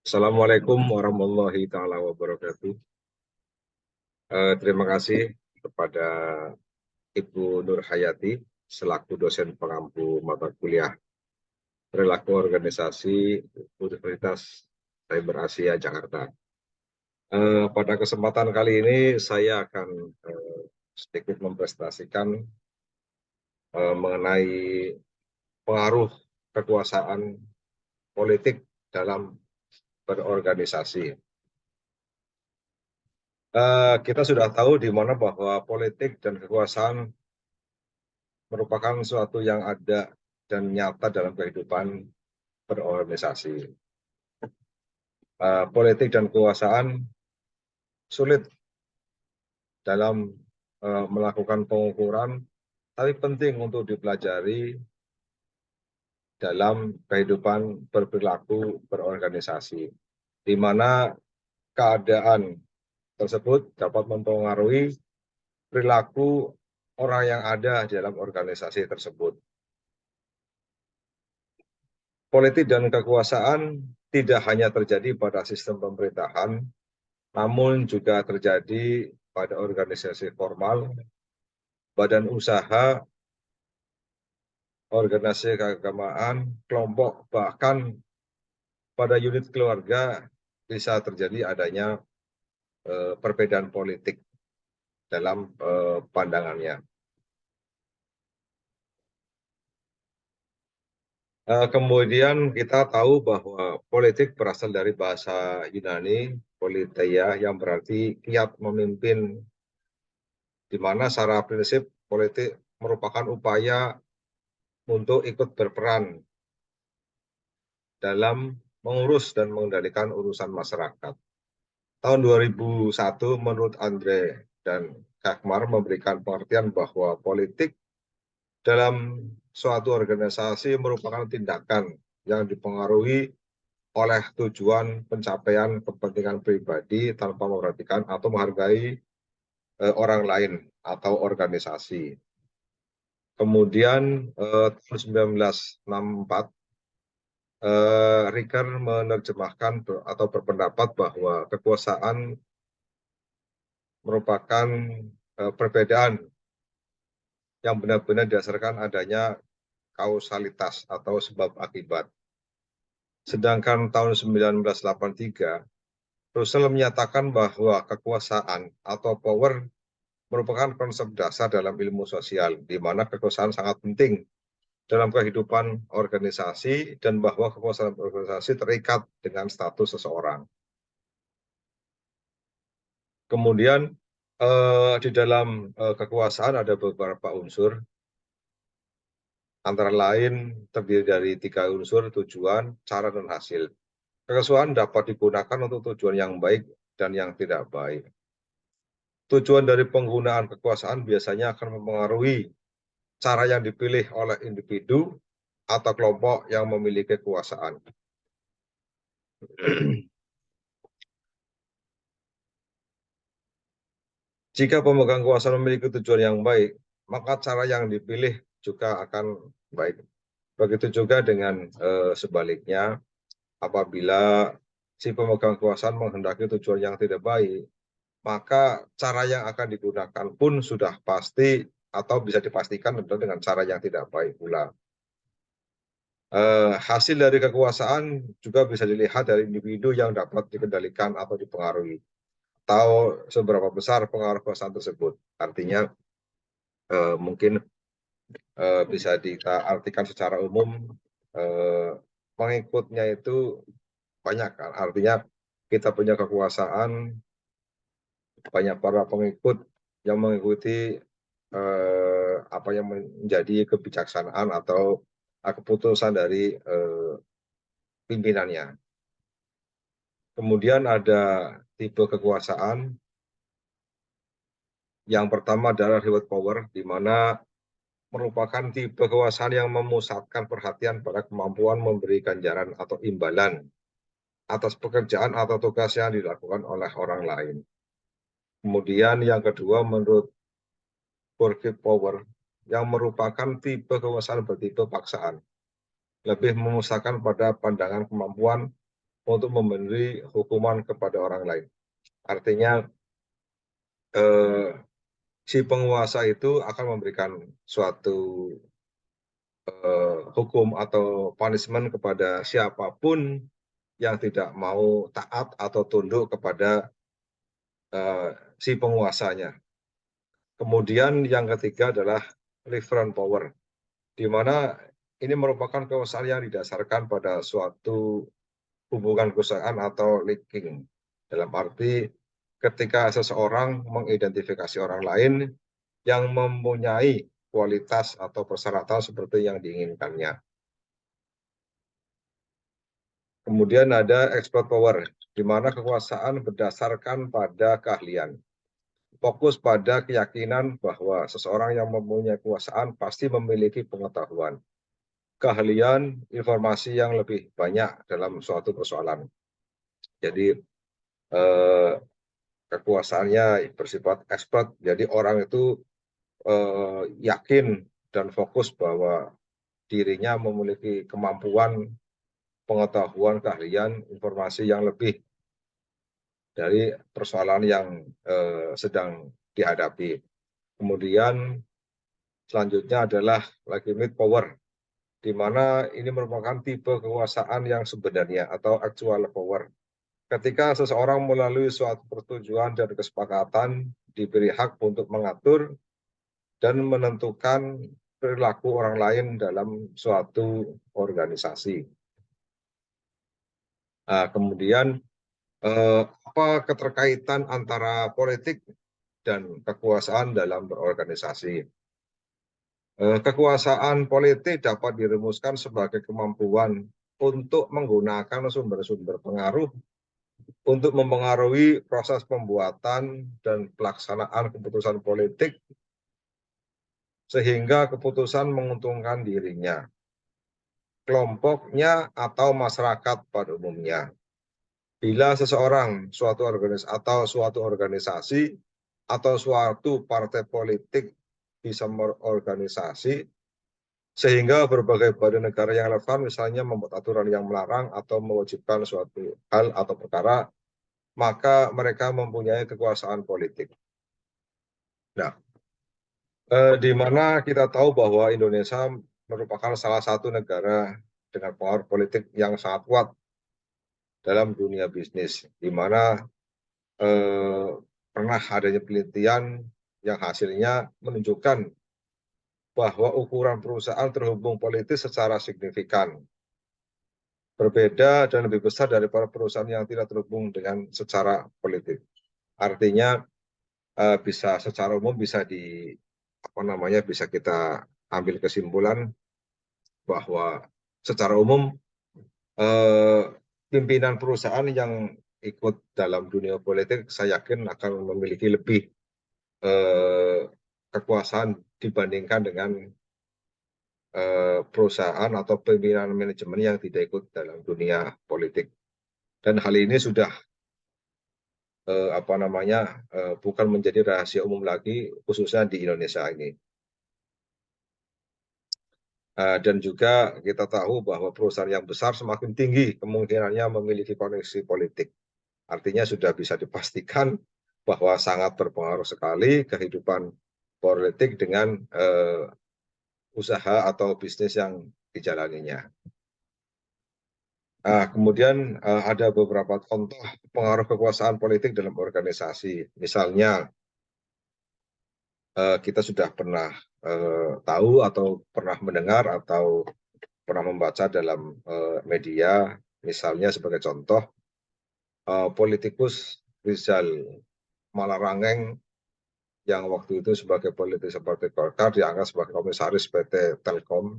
Assalamualaikum warahmatullahi taala wabarakatuh. Terima kasih kepada Ibu Nur Hayati selaku dosen pengampu mata kuliah perilaku organisasi Universitas Cyber Asia Jakarta. Pada kesempatan kali ini saya akan sedikit mempresentasikan mengenai pengaruh kekuasaan politik dalam berorganisasi. Kita sudah tahu di mana bahwa politik dan kekuasaan merupakan suatu yang ada dan nyata dalam kehidupan berorganisasi. Politik dan kekuasaan sulit dalam melakukan pengukuran, tapi penting untuk dipelajari dalam kehidupan berperilaku berorganisasi, di mana keadaan tersebut dapat mempengaruhi perilaku orang yang ada di dalam organisasi tersebut. Politik dan kekuasaan tidak hanya terjadi pada sistem pemerintahan, namun juga terjadi pada organisasi formal, badan usaha, organisasi keagamaan, kelompok, bahkan pada unit keluarga bisa terjadi adanya perbedaan politik dalam pandangannya. Kemudian kita tahu bahwa politik berasal dari bahasa Yunani, politeia, yang berarti kiat memimpin, di mana secara prinsip politik merupakan upaya untuk ikut berperan dalam mengurus dan mengendalikan urusan masyarakat. Tahun 2001, menurut Andre dan Kakmar, memberikan pengertian bahwa politik dalam suatu organisasi merupakan tindakan yang dipengaruhi oleh tujuan pencapaian kepentingan pribadi tanpa memperhatikan atau menghargai orang lain atau organisasi. Kemudian tahun 1964, Ricker menerjemahkan atau berpendapat bahwa kekuasaan merupakan perbedaan yang benar-benar didasarkan adanya kausalitas atau sebab akibat. Sedangkan tahun 1983, Russell menyatakan bahwa kekuasaan atau power merupakan konsep dasar dalam ilmu sosial, di mana kekuasaan sangat penting dalam kehidupan organisasi dan bahwa kekuasaan organisasi terikat dengan status seseorang. Kemudian di dalam kekuasaan ada beberapa unsur, antara lain terdiri dari 3 unsur: tujuan, cara, dan hasil. Kekuasaan dapat digunakan untuk tujuan yang baik dan yang tidak baik. Tujuan dari penggunaan kekuasaan biasanya akan mempengaruhi cara yang dipilih oleh individu atau kelompok yang memiliki kekuasaan. Jika pemegang kekuasaan memiliki tujuan yang baik, maka cara yang dipilih juga akan baik. Begitu juga dengan sebaliknya, apabila si pemegang kekuasaan menghendaki tujuan yang tidak baik, maka cara yang akan digunakan pun sudah pasti atau bisa dipastikan adalah dengan cara yang tidak baik pula. Hasil dari kekuasaan juga bisa dilihat dari individu yang dapat dikendalikan atau dipengaruhi, atau seberapa besar pengaruh kekuasaan tersebut. Artinya mungkin bisa kita artikan secara umum, pengikutnya itu banyak kan. Artinya kita punya kekuasaan, banyak para pengikut yang mengikuti apa yang menjadi kebijaksanaan atau keputusan dari pimpinannya. Kemudian ada tipe kekuasaan. Yang pertama adalah reward power, di mana merupakan tipe kekuasaan yang memusatkan perhatian pada kemampuan memberi ganjaran atau imbalan atas pekerjaan atau tugas yang dilakukan oleh orang lain. Kemudian yang kedua, menurut Pursuit Power, yang merupakan tipe kekuasaan bertipe paksaan, lebih memusatkan pada pandangan kemampuan untuk memberi hukuman kepada orang lain. Artinya si penguasa itu akan memberikan suatu hukum atau punishment kepada siapapun yang tidak mau taat atau tunduk kepada si penguasanya. Kemudian yang ketiga adalah referent power, di mana ini merupakan kekuasaan yang didasarkan pada suatu hubungan perusahaan atau linking. Dalam arti ketika seseorang mengidentifikasi orang lain yang mempunyai kualitas atau persyaratan seperti yang diinginkannya. Kemudian ada expert power, di mana kekuasaan berdasarkan pada keahlian. Fokus pada keyakinan bahwa seseorang yang mempunyai kekuasaan pasti memiliki pengetahuan, keahlian, informasi yang lebih banyak dalam suatu persoalan. Jadi kekuasaannya bersifat expert, jadi orang itu yakin dan fokus bahwa dirinya memiliki kemampuan, pengetahuan, keahlian, informasi yang lebih dari persoalan yang sedang dihadapi. Kemudian selanjutnya adalah legitimate power, di mana ini merupakan tipe kekuasaan yang sebenarnya atau actual power. Ketika seseorang melalui suatu persetujuan dan kesepakatan diberi hak untuk mengatur dan menentukan perilaku orang lain dalam suatu organisasi. Nah, kemudian apa keterkaitan antara politik dan kekuasaan dalam berorganisasi? Kekuasaan politik dapat dirumuskan sebagai kemampuan untuk menggunakan sumber-sumber pengaruh untuk mempengaruhi proses pembuatan dan pelaksanaan keputusan politik sehingga keputusan menguntungkan dirinya, kelompoknya, atau masyarakat pada umumnya. Bila seseorang, suatu organisasi atau suatu partai politik bisa berorganisasi sehingga berbagai badan negara yang relevan misalnya membuat aturan yang melarang atau mewajibkan suatu hal atau perkara, maka mereka mempunyai kekuasaan politik. Nah, di mana kita tahu bahwa Indonesia merupakan salah satu negara dengan pengaruh politik yang sangat kuat dalam dunia bisnis, di mana pernah adanya penelitian yang hasilnya menunjukkan bahwa ukuran perusahaan terhubung politis secara signifikan berbeda dan lebih besar daripada perusahaan yang tidak terhubung dengan secara politik. Artinya bisa secara umum bisa bisa kita ambil kesimpulan bahwa secara umum pimpinan perusahaan yang ikut dalam dunia politik saya yakin akan memiliki lebih kekuasaan dibandingkan dengan perusahaan atau pimpinan manajemen yang tidak ikut dalam dunia politik. Dan hal ini sudah bukan menjadi rahasia umum lagi, khususnya di Indonesia ini. Dan juga kita tahu bahwa perusahaan yang besar semakin tinggi kemungkinannya memiliki koneksi politik. Artinya sudah bisa dipastikan bahwa sangat berpengaruh sekali kehidupan politik dengan usaha atau bisnis yang dijalaninya. Kemudian ada beberapa contoh pengaruh kekuasaan politik dalam organisasi. Misalnya kita sudah pernah tahu atau pernah mendengar atau pernah membaca dalam media, misalnya sebagai contoh politikus Rizal Malarangeng yang waktu itu sebagai politisi Partai Golkar diangkat sebagai komisaris PT Telkom.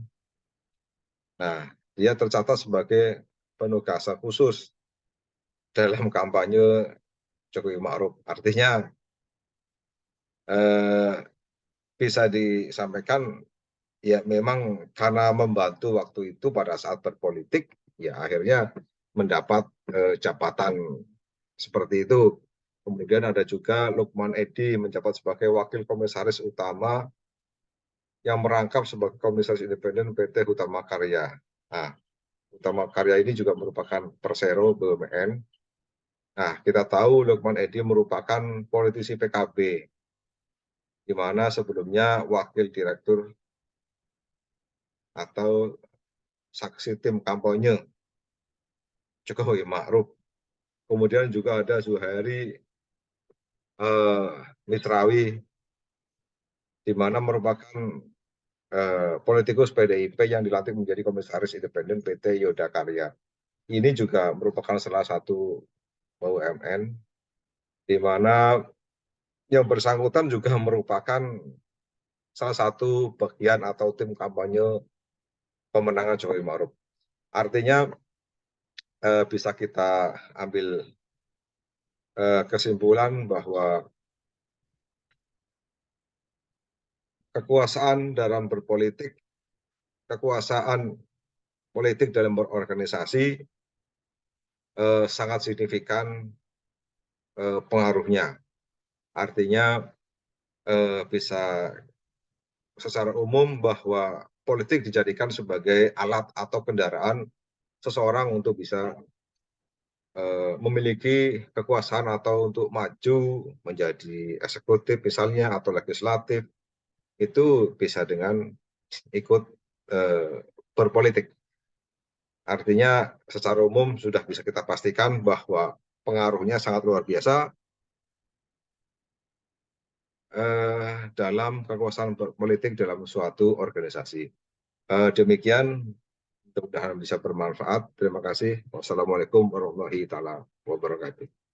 Nah, dia tercatat sebagai penugasan khusus dalam kampanye Jokowi Ma'ruf. Artinya bisa disampaikan ya memang karena membantu waktu itu pada saat berpolitik, ya akhirnya mendapat jabatan seperti itu. Kemudian ada juga Lukman Edi menjabat sebagai wakil komisaris utama yang merangkap sebagai komisaris independen PT Hutama Karya. Nah, Utama Karya ini juga merupakan persero BUMN. Nah, kita tahu Lukman Edy merupakan politisi PKB, di mana sebelumnya wakil direktur atau saksi tim kampanye Jokowi Ma'ruf. Kemudian juga ada Zuhairi Mitrawi, di mana merupakan politikus PDIP yang dilantik menjadi komisaris independen PT Yoda Karya. Ini juga merupakan salah satu BUMN, di mana yang bersangkutan juga merupakan salah satu bagian atau tim kampanye pemenangan Jokowi Ma'ruf. Artinya bisa kita ambil kesimpulan bahwa kekuasaan dalam berpolitik, kekuasaan politik dalam berorganisasi sangat signifikan pengaruhnya. Artinya bisa secara umum bahwa politik dijadikan sebagai alat atau kendaraan seseorang untuk bisa memiliki kekuasaan atau untuk maju menjadi eksekutif misalnya atau legislatif, itu bisa dengan ikut berpolitik. Artinya secara umum sudah bisa kita pastikan bahwa pengaruhnya sangat luar biasa dalam kekuasaan politik dalam suatu organisasi. Demikian, mudah-mudahan bisa bermanfaat. Terima kasih. Wassalamualaikum warahmatullahi wabarakatuh.